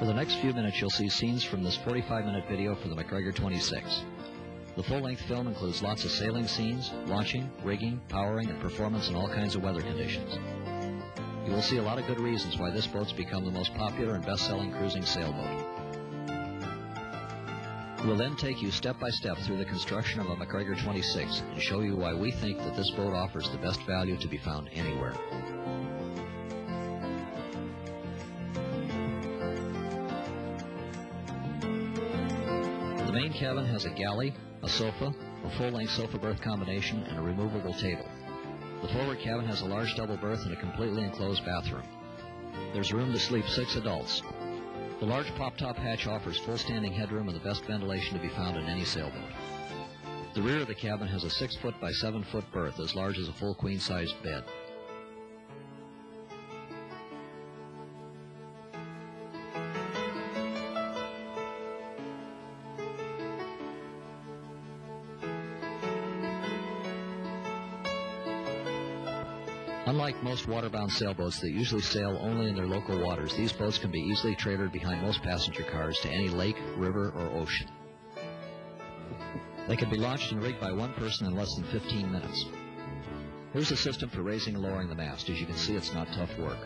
For the next few minutes, you'll see scenes from this 45-minute video for the Macgregor 26. The full-length film includes lots of sailing scenes, launching, rigging, powering, and performance in all kinds of weather conditions. You will see a lot of good reasons why this boat's become the most popular and best-selling cruising sailboat. We'll then take you step by step through the construction of a Macgregor 26 and show you why we think that this boat offers the best value to be found anywhere. The main cabin has a galley, a sofa, a full-length sofa berth combination, and a removable table. The forward cabin has a large double berth and a completely enclosed bathroom. There's room to sleep 6 adults. The large pop-top hatch offers full standing headroom and the best ventilation to be found in any sailboat. The rear of the cabin has a 6-foot by 7-foot berth as large as a full queen-sized bed. Unlike most waterbound sailboats that usually sail only in their local waters, these boats can be easily trailered behind most passenger cars to any lake, river, or ocean. They can be launched and rigged by one person in less than 15 minutes. Here's a system for raising and lowering the mast. As you can see, it's not tough work.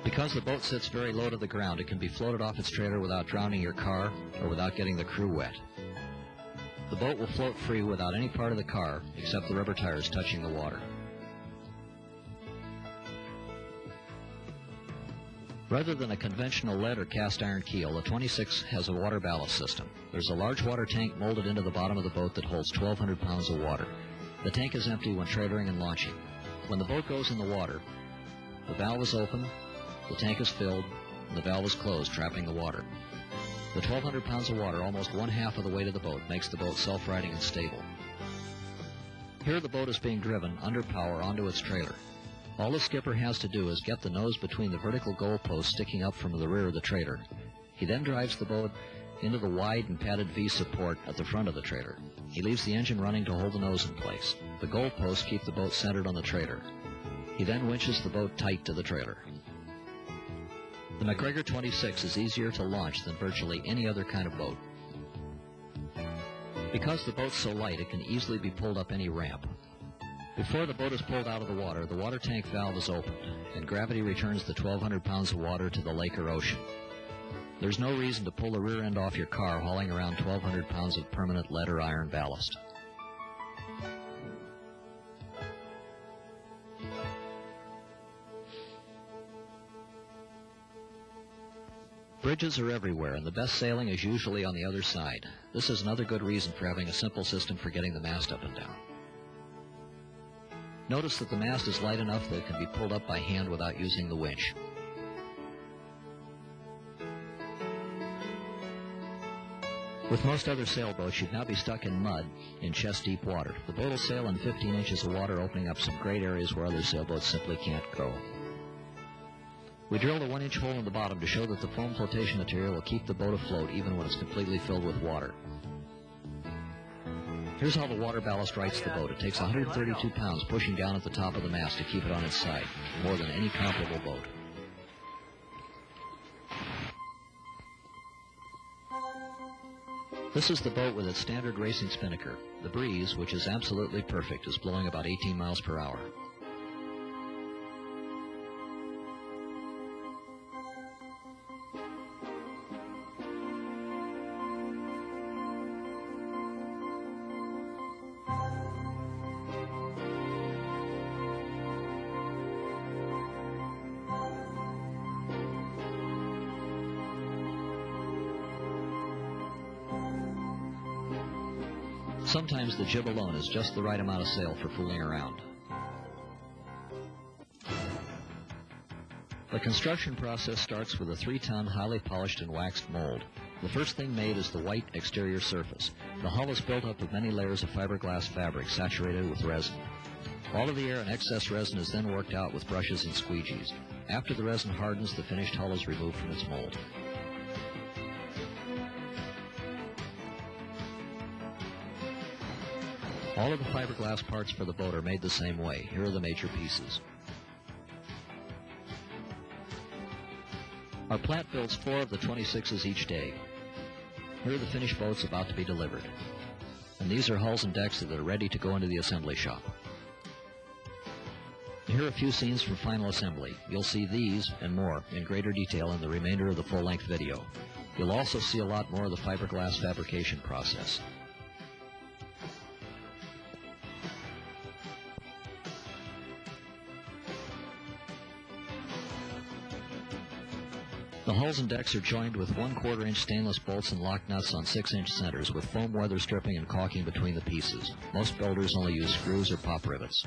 Because the boat sits very low to the ground, it can be floated off its trailer without drowning your car or without getting the crew wet. The boat will float free without any part of the car except the rubber tires touching the water. Rather than a conventional lead or cast iron keel, the 26 has a water ballast system. There's a large water tank molded into the bottom of the boat that holds 1,200 pounds of water. The tank is empty when trailering and launching. When the boat goes in the water, the valve is open, the tank is filled, and the valve is closed, trapping the water. The 1,200 pounds of water, almost 1/2 of the weight of the boat, makes the boat self-riding and stable. Here the boat is being driven under power onto its trailer. All the skipper has to do is get the nose between the vertical goalposts sticking up from the rear of the trailer. He then drives the boat into the wide and padded V support at the front of the trailer. He leaves the engine running to hold the nose in place. The goalposts keep the boat centered on the trailer. He then winches the boat tight to the trailer. The Macgregor 26 is easier to launch than virtually any other kind of boat. Because the boat's so light, it can easily be pulled up any ramp. Before the boat is pulled out of the water tank valve is opened, and gravity returns the 1,200 pounds of water to the lake or ocean. There's no reason to pull the rear end off your car hauling around 1,200 pounds of permanent lead or iron ballast. Bridges are everywhere, and the best sailing is usually on the other side. This is another good reason for having a simple system for getting the mast up and down. Notice that the mast is light enough that it can be pulled up by hand without using the winch. With most other sailboats, you'd now be stuck in mud in chest-deep water. The boat will sail in 15 inches of water, opening up some great areas where other sailboats simply can't go. We drilled a 1-inch hole in the bottom to show that the foam flotation material will keep the boat afloat even when it's completely filled with water. Here's how the water ballast rights the boat. It takes 132 pounds pushing down at the top of the mast to keep it on its side, more than any comparable boat. This is the boat with its standard racing spinnaker. The breeze, which is absolutely perfect, is blowing about 18 miles per hour. Sometimes the jib alone is just the right amount of sail for fooling around. The construction process starts with a 3-ton, highly polished and waxed mold. The first thing made is the white exterior surface. The hull is built up of many layers of fiberglass fabric saturated with resin. All of the air and excess resin is then worked out with brushes and squeegees. After the resin hardens, the finished hull is removed from its mold. All of the fiberglass parts for the boat are made the same way. Here are the major pieces. Our plant builds 4 of the 26s each day. Here are the finished boats about to be delivered. And these are hulls and decks that are ready to go into the assembly shop. Here are a few scenes from final assembly. You'll see these and more in greater detail in the remainder of the full-length video. You'll also see a lot more of the fiberglass fabrication process. The hulls and decks are joined with 1/4 inch stainless bolts and lock nuts on 6-inch centers with foam weather stripping and caulking between the pieces. Most builders only use screws or pop rivets.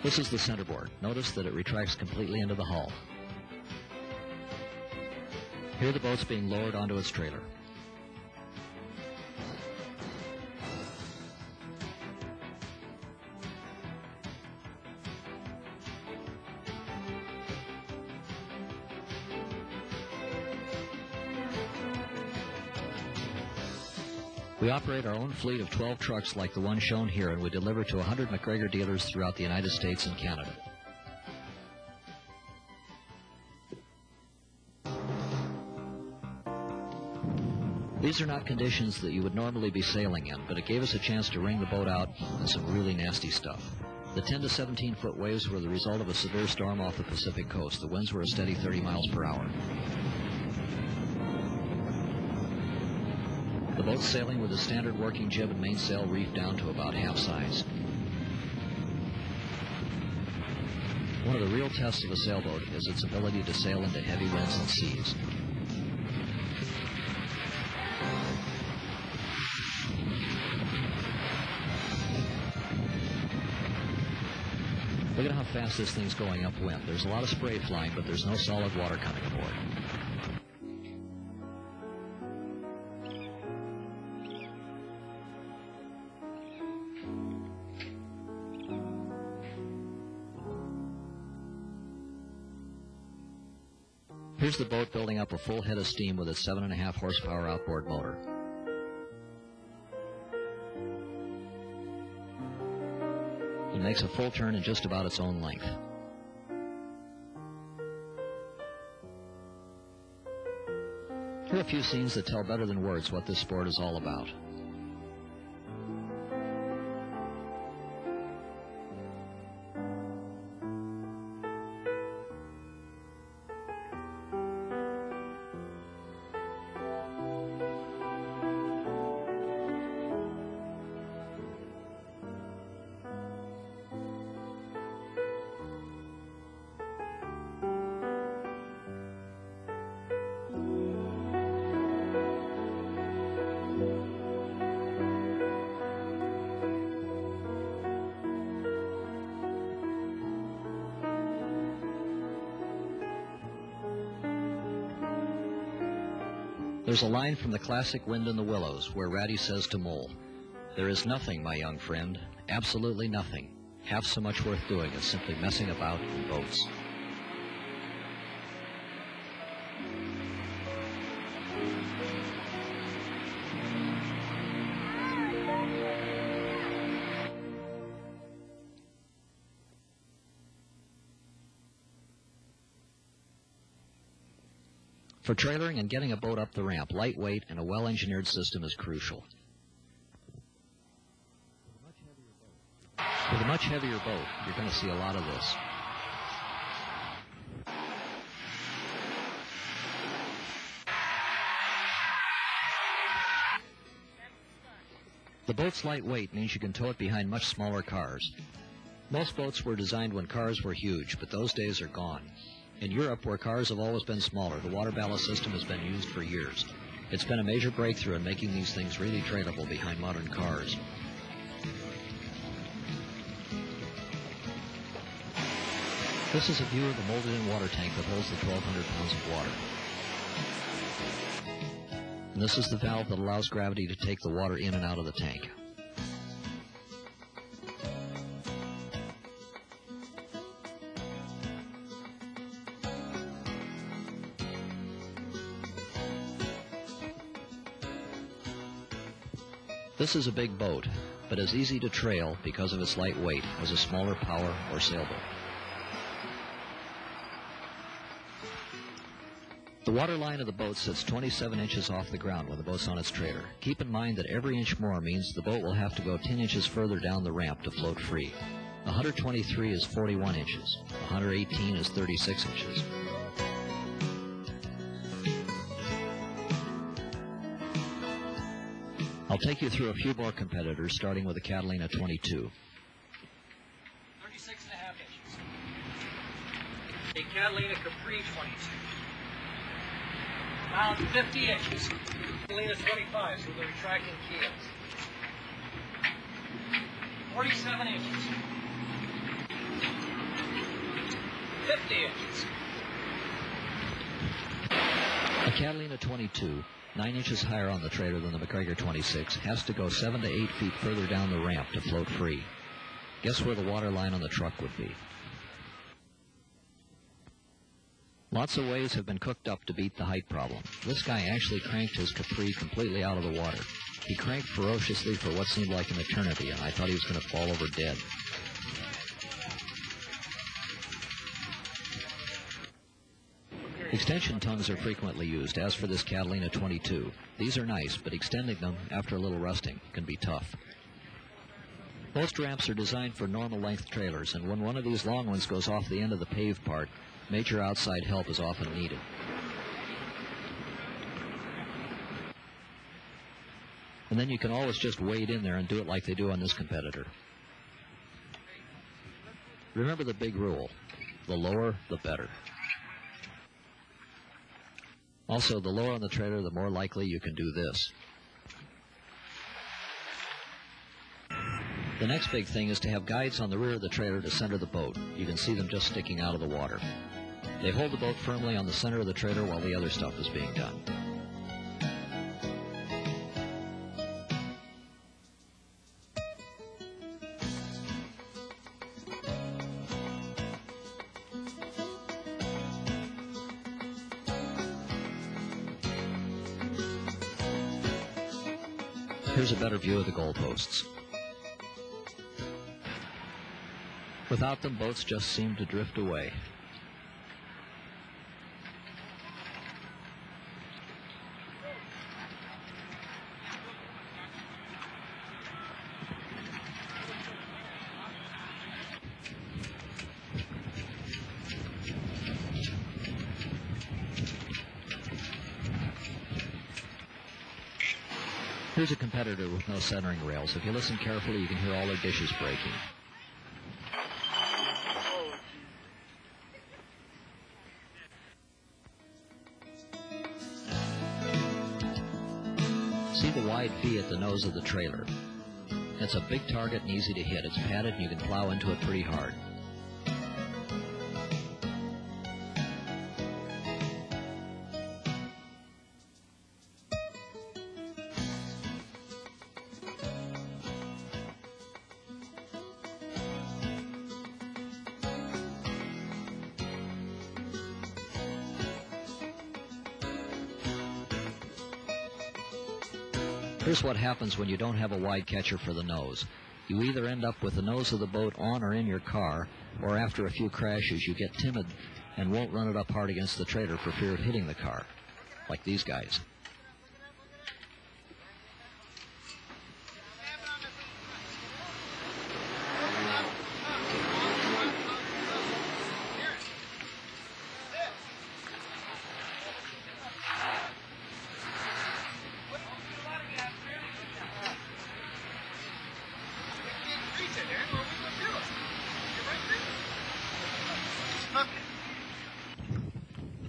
This is the centerboard. Notice that it retracts completely into the hull. Here the boat's being lowered onto its trailer. We operate our own fleet of 12 trucks like the one shown here, and we deliver to 100 Macgregor dealers throughout the United States and Canada. These are not conditions that you would normally be sailing in, but it gave us a chance to wring the boat out in some really nasty stuff. The 10 to 17-foot waves were the result of a severe storm off the Pacific coast. The winds were a steady 30 miles per hour. The boat's sailing with a standard working jib and mainsail reefed down to about half size. One of the real tests of a sailboat is its ability to sail into heavy winds and seas. Look at how fast this thing's going upwind. There's a lot of spray flying, but there's no solid water coming aboard. Here's the boat building up a full head of steam with its 7.5 horsepower outboard motor. It makes a full turn in just about its own length. Here are a few scenes that tell better than words what this sport is all about. There's a line from the classic Wind in the Willows where Ratty says to Mole, "There is nothing, my young friend, absolutely nothing, half so much worth doing as simply messing about in boats." For trailering and getting a boat up the ramp, lightweight and a well-engineered system is crucial. With a much heavier boat, you're going to see a lot of this. The boat's lightweight means you can tow it behind much smaller cars. Most boats were designed when cars were huge, but those days are gone. In Europe, where cars have always been smaller, the water ballast system has been used for years. It's been a major breakthrough in making these things really trailable behind modern cars. This is a view of the molded-in water tank that holds the 1,200 pounds of water. And this is the valve that allows gravity to take the water in and out of the tank. This is a big boat, but as easy to trail because of its light weight as a smaller power or sailboat. The water line of the boat sits 27 inches off the ground when the boat's on its trailer. Keep in mind that every inch more means the boat will have to go 10 inches further down the ramp to float free. 123 is 41 inches. 118 is 36 inches. I'll take you through a few more competitors, starting with the Catalina 22. 36 and a half inches. A Catalina Capri 22. Now 50 inches. Catalina 25, so the retracting keels. 47 inches. 50 inches. A Catalina 22, 9 inches higher on the trailer than the Macgregor 26, has to go 7 to 8 feet further down the ramp to float free. Guess where the water line on the truck would be? Lots of ways have been cooked up to beat the height problem. This guy actually cranked his Capri completely out of the water. He cranked ferociously for what seemed like an eternity, and I thought he was going to fall over dead. Extension tongues are frequently used, as for this Catalina 22. These are nice, but extending them after a little rusting can be tough. Most ramps are designed for normal length trailers, and when one of these long ones goes off the end of the paved part, major outside help is often needed. And then you can always just wade in there and do it like they do on this competitor. Remember the big rule: the lower, the better. Also, the lower on the trailer, the more likely you can do this. The next big thing is to have guides on the rear of the trailer to center the boat. You can see them just sticking out of the water. They hold the boat firmly on the center of the trailer while the other stuff is being done. Here's a better view of the goalposts. Without them, boats just seem to drift away. Here's a competitor with no centering rails. If you listen carefully, you can hear all their dishes breaking. See the wide V at the nose of the trailer. It's a big target and easy to hit. It's padded and you can plow into it pretty hard. Here's what happens when you don't have a wide catcher for the nose. You either end up with the nose of the boat on or in your car, or after a few crashes you get timid and won't run it up hard against the trailer for fear of hitting the car, like these guys.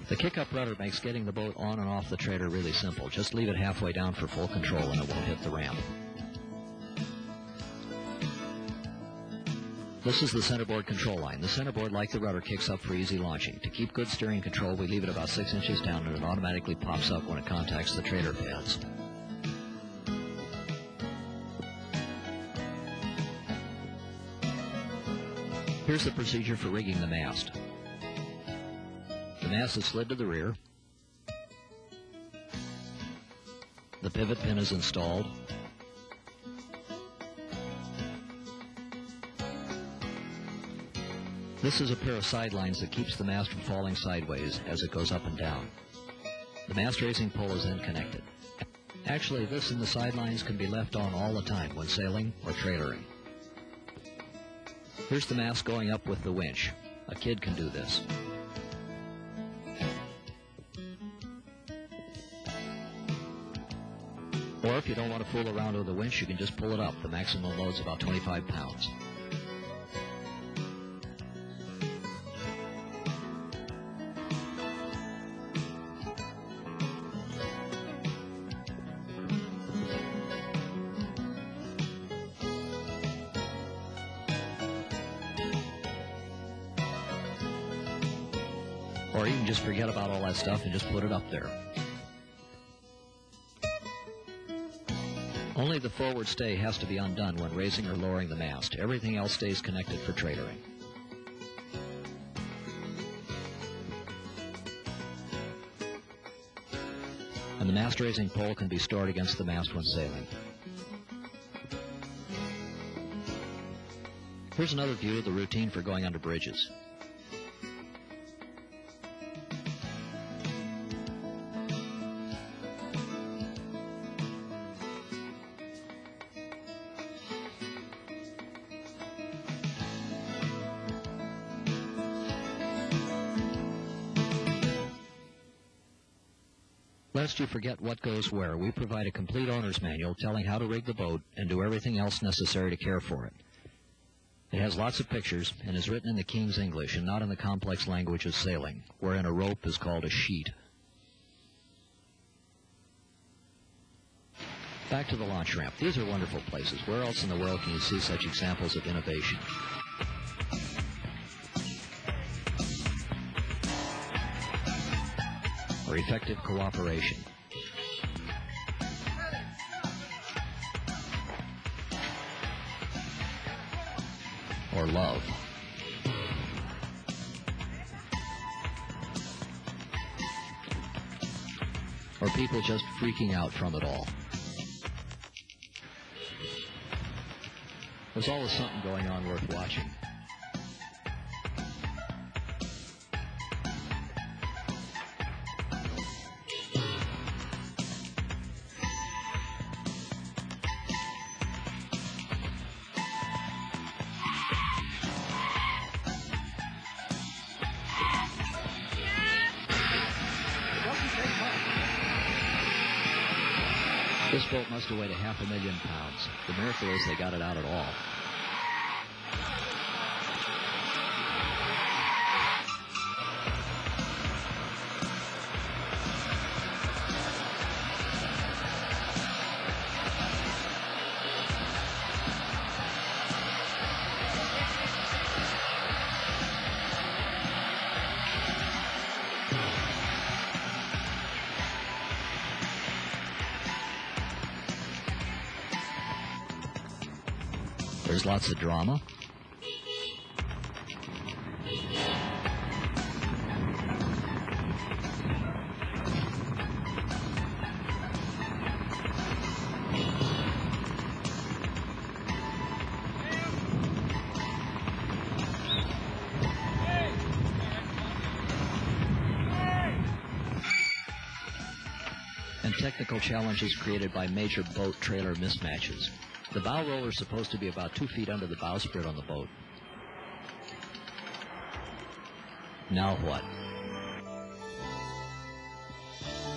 The kick-up rudder makes getting the boat on and off the trailer really simple. Just leave it halfway down for full control and it won't hit the ramp. This is the centerboard control line. The centerboard, like the rudder, kicks up for easy launching. To keep good steering control, we leave it about 6 inches down and it automatically pops up when it contacts the trailer pads. Here's the procedure for rigging the mast. The mast is slid to the rear. The pivot pin is installed. This is a pair of sidelines that keeps the mast from falling sideways as it goes up and down. The mast raising pole is then connected. Actually, this and the sidelines can be left on all the time when sailing or trailering. Here's the mast going up with the winch. A kid can do this. Or if you don't want to fool around with the winch, you can just pull it up. The maximum load's about 25 pounds. Or you can just forget about all that stuff and just put it up there. Only the forward stay has to be undone when raising or lowering the mast. Everything else stays connected for trailering. And the mast raising pole can be stored against the mast when sailing. Here's another view of the routine for going under bridges. Lest you forget what goes where, we provide a complete owner's manual telling how to rig the boat and do everything else necessary to care for it. It has lots of pictures and is written in the King's English and not in the complex language of sailing, wherein a rope is called a sheet. Back to the launch ramp. These are wonderful places. Where else in the world can you see such examples of innovation? Or effective cooperation. Or love. Or people just freaking out from it all. There's always something going on worth watching. This boat must have weighed 500,000 pounds. The miracle is they got it out at all. There's lots of drama. And technical challenges created by major boat-trailer mismatches. The bow roller is supposed to be about 2 feet under the bowsprit on the boat. Now what?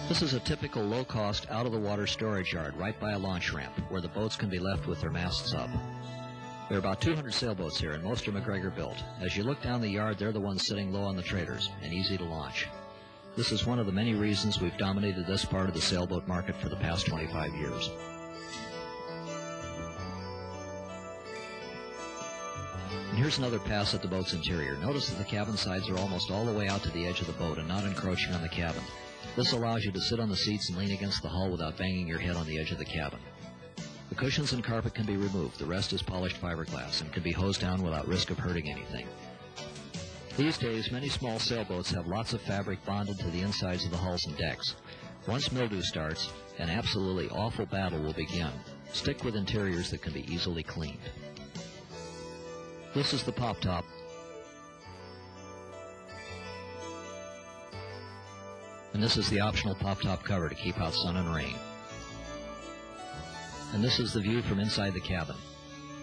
This is a typical low-cost, out-of-the-water storage yard right by a launch ramp where the boats can be left with their masts up. There are about 200 sailboats here, and most are Macgregor built. As you look down the yard, they're the ones sitting low on the trailers and easy to launch. This is one of the many reasons we've dominated this part of the sailboat market for the past 25 years. And here's another pass at the boat's interior. Notice that the cabin sides are almost all the way out to the edge of the boat and not encroaching on the cabin. This allows you to sit on the seats and lean against the hull without banging your head on the edge of the cabin. The cushions and carpet can be removed. The rest is polished fiberglass and can be hosed down without risk of hurting anything. These days, many small sailboats have lots of fabric bonded to the insides of the hulls and decks. Once mildew starts, an absolutely awful battle will begin. Stick with interiors that can be easily cleaned. This is the pop top. And this is the optional pop-top cover to keep out sun and rain. And this is the view from inside the cabin.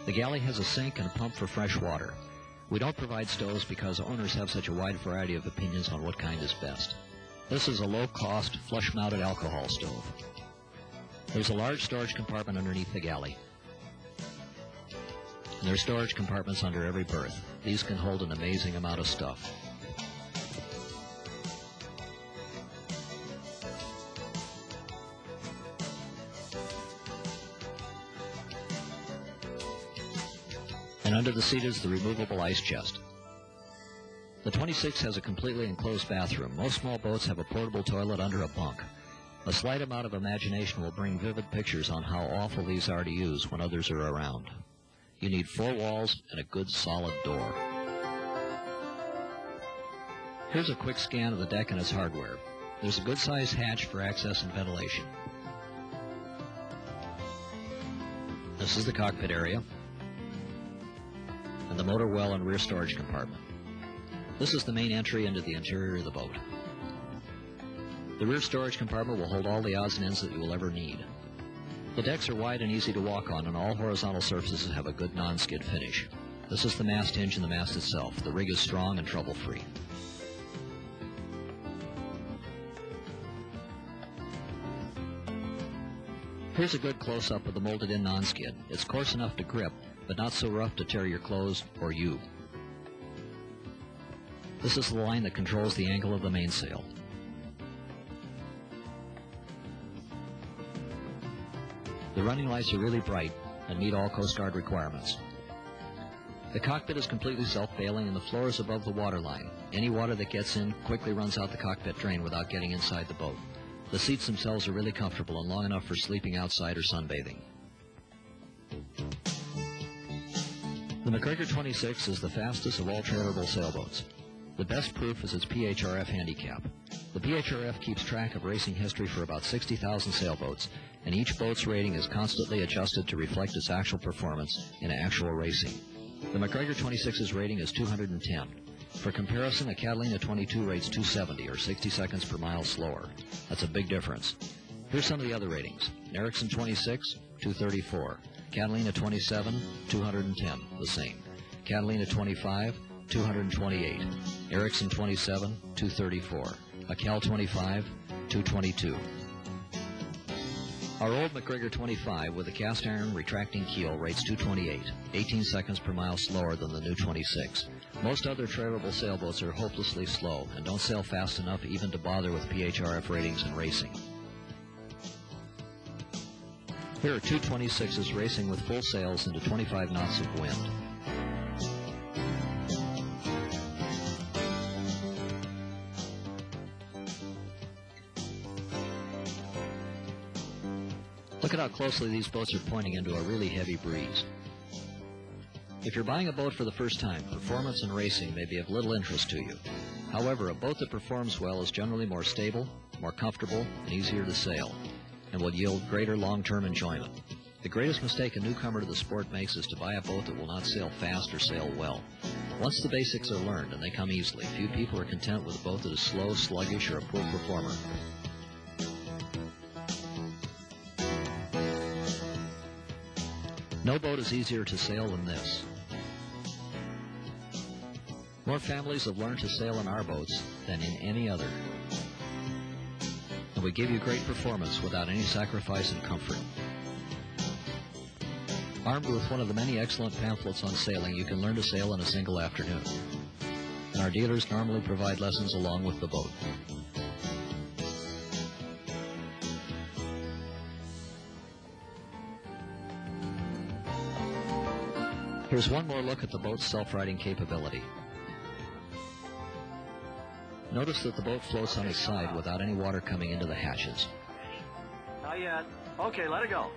The galley has a sink and a pump for fresh water. We don't provide stoves because owners have such a wide variety of opinions on what kind is best. This is a low-cost, flush-mounted alcohol stove. There's a large storage compartment underneath the galley. And there are storage compartments under every berth. These can hold an amazing amount of stuff. And under the seat is the removable ice chest. The 26 has a completely enclosed bathroom. Most small boats have a portable toilet under a bunk. A slight amount of imagination will bring vivid pictures on how awful these are to use when others are around. You need 4 walls and a good solid door. Here's a quick scan of the deck and its hardware. There's a good-sized hatch for access and ventilation. This is the cockpit area and the motor well and rear storage compartment. This is the main entry into the interior of the boat. The rear storage compartment will hold all the odds and ends that you will ever need. The decks are wide and easy to walk on, and all horizontal surfaces have a good non-skid finish. This is the mast hinge and the mast itself. The rig is strong and trouble-free. Here's a good close-up of the molded-in non-skid. It's coarse enough to grip, but not so rough to tear your clothes or you. This is the line that controls the angle of the mainsail. The running lights are really bright and meet all Coast Guard requirements. The cockpit is completely self-bailing and the floor is above the waterline. Any water that gets in quickly runs out the cockpit drain without getting inside the boat. The seats themselves are really comfortable and long enough for sleeping outside or sunbathing. The Macgregor 26 is the fastest of all trailerable sailboats. The best proof is its PHRF handicap. The PHRF keeps track of racing history for about 60,000 sailboats, and each boat's rating is constantly adjusted to reflect its actual performance in actual racing. The Macgregor 26's rating is 210. For comparison, a Catalina 22 rates 270, or 60 seconds per mile slower. That's a big difference. Here's some of the other ratings. Ericsson 26, 234. Catalina 27, 210, the same. Catalina 25, 228. Ericsson 27, 234. A Cal 25, 222. Our old Macgregor 25 with a cast iron retracting keel rates 228, 18 seconds per mile slower than the new 26. Most other trailerable sailboats are hopelessly slow and don't sail fast enough even to bother with PHRF ratings in racing. Here are two 26s racing with full sails into 25 knots of wind. Look at how closely these boats are pointing into a really heavy breeze. If you're buying a boat for the first time, performance and racing may be of little interest to you. However, a boat that performs well is generally more stable, more comfortable, and easier to sail, and will yield greater long-term enjoyment. The greatest mistake a newcomer to the sport makes is to buy a boat that will not sail fast or sail well. Once the basics are learned, and they come easily, few people are content with a boat that is slow, sluggish, or a poor performer. No boat is easier to sail than this. More families have learned to sail in our boats than in any other. And we give you great performance without any sacrifice in comfort. Armed with one of the many excellent pamphlets on sailing, you can learn to sail in a single afternoon. And our dealers normally provide lessons along with the boat. Here's one more look at the boat's self-righting capability. Notice that the boat floats on its side without any water coming into the hatches. Not yet. Okay, let it go.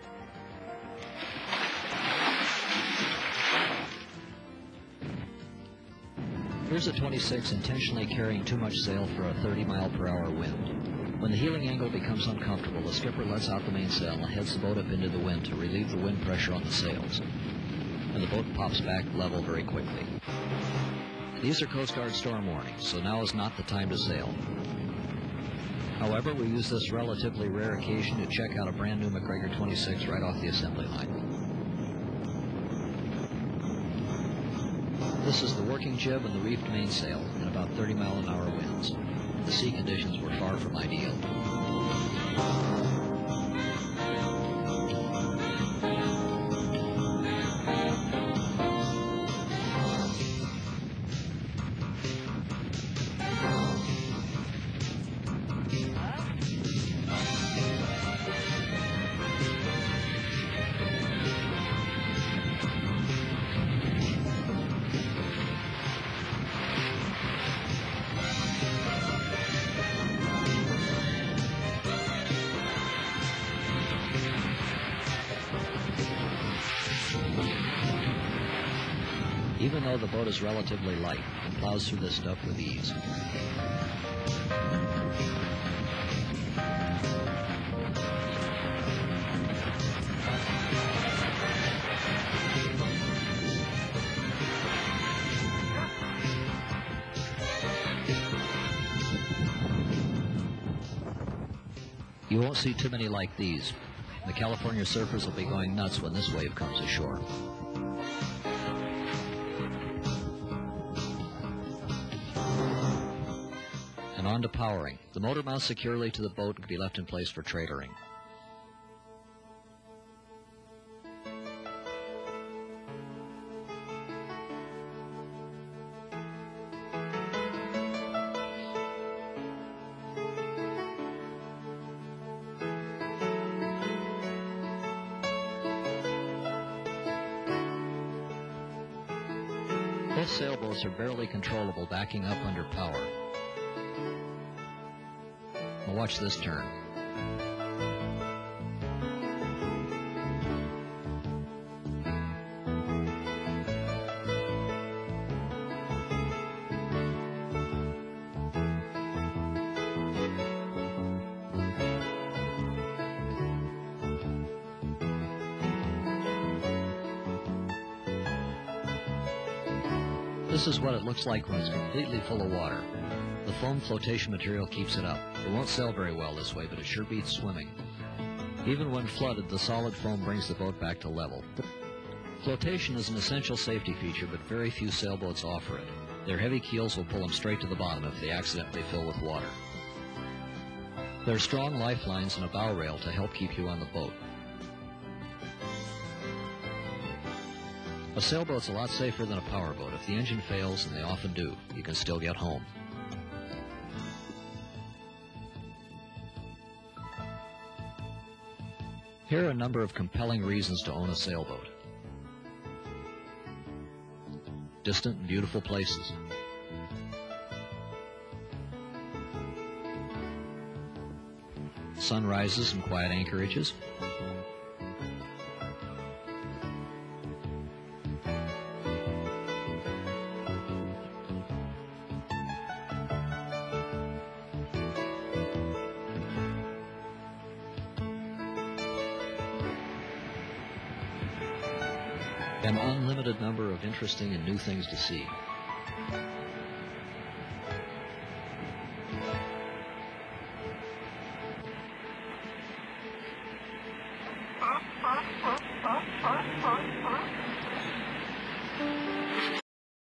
Here's a 26 intentionally carrying too much sail for a 30-mile-per-hour wind. When the heeling angle becomes uncomfortable, the skipper lets out the mainsail and heads the boat up into the wind to relieve the wind pressure on the sails. And the boat pops back level very quickly. These are Coast Guard storm warnings, so now is not the time to sail. However, we use this relatively rare occasion to check out a brand new Macgregor 26 right off the assembly line. This is the working jib and the reefed mainsail in about 30-mile-an-hour winds. The sea conditions were far from ideal. Even though the boat is relatively light, it plows through this stuff with ease. You won't see too many like these. The California surfers will be going nuts when this wave comes ashore. And on to powering. The motor mounts securely to the boat and can be left in place for trailering. Both sailboats are barely controllable backing up under power. Now watch this turn. This is what it looks like when it's completely full of water. The foam flotation material keeps it up. It won't sail very well this way, but it sure beats swimming. Even when flooded, the solid foam brings the boat back to level. Flotation is an essential safety feature, but very few sailboats offer it. Their heavy keels will pull them straight to the bottom if they accidentally fill with water. There are strong lifelines and a bow rail to help keep you on the boat. A sailboat's a lot safer than a powerboat. If the engine fails, and they often do, you can still get home. Here are a number of compelling reasons to own a sailboat. Distant and beautiful places. Sunrises and quiet anchorages. An unlimited number of interesting and new things to see.